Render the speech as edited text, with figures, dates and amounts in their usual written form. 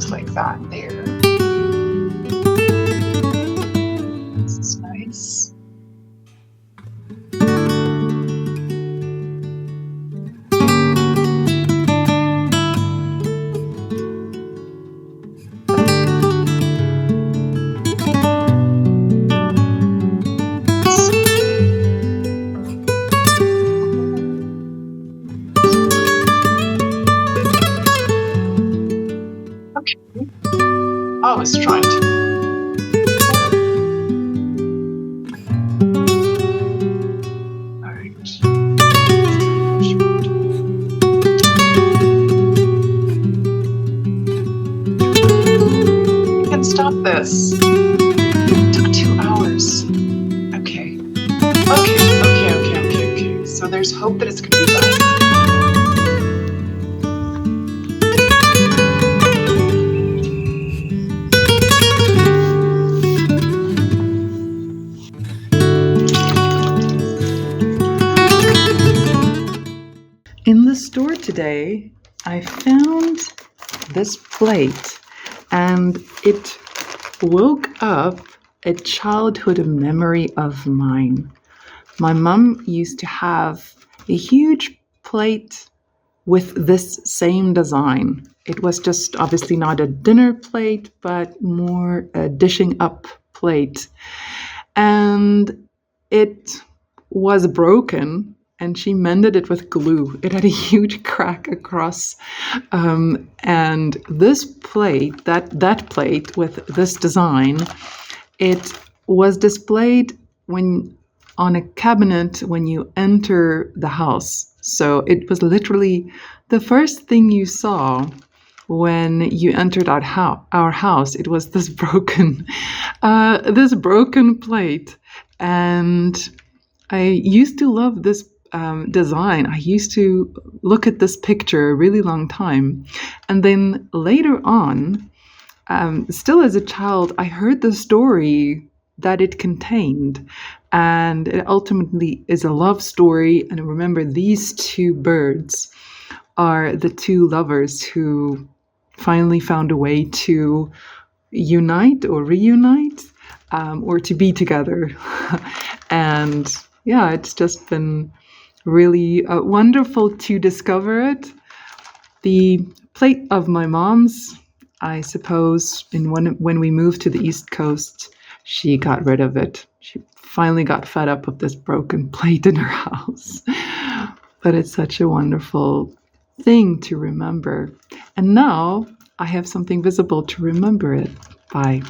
just like that there. This is nice. I was trying to. All right. You can stop this. It took 2 hours. Okay. Okay. So there's hope that it's going to be less. In the store today, I found this plate and it woke up a childhood memory of mine. My mom used to have a huge plate with this same design. It was just obviously not a dinner plate, but more a dishing up plate. And it was broken. And she mended it with glue. It had a huge crack across. And this plate, that plate with this design, it was displayed on a cabinet when you enter the house. So it was literally the first thing you saw when you entered our house. It was this broken plate. And I used to love this design. I used to look at this picture a really long time. And then later on, still as a child, I heard the story that it contained. And it ultimately is a love story. And remember, these two birds are the two lovers who finally found a way to unite or reunite, or to be together. And yeah, it's just been really wonderful to discover it. The plate of my mom's, I suppose, when we moved to the East Coast, she got rid of it. She finally got fed up with this broken plate in her house. But it's such a wonderful thing to remember. And now I have something visible to remember it by.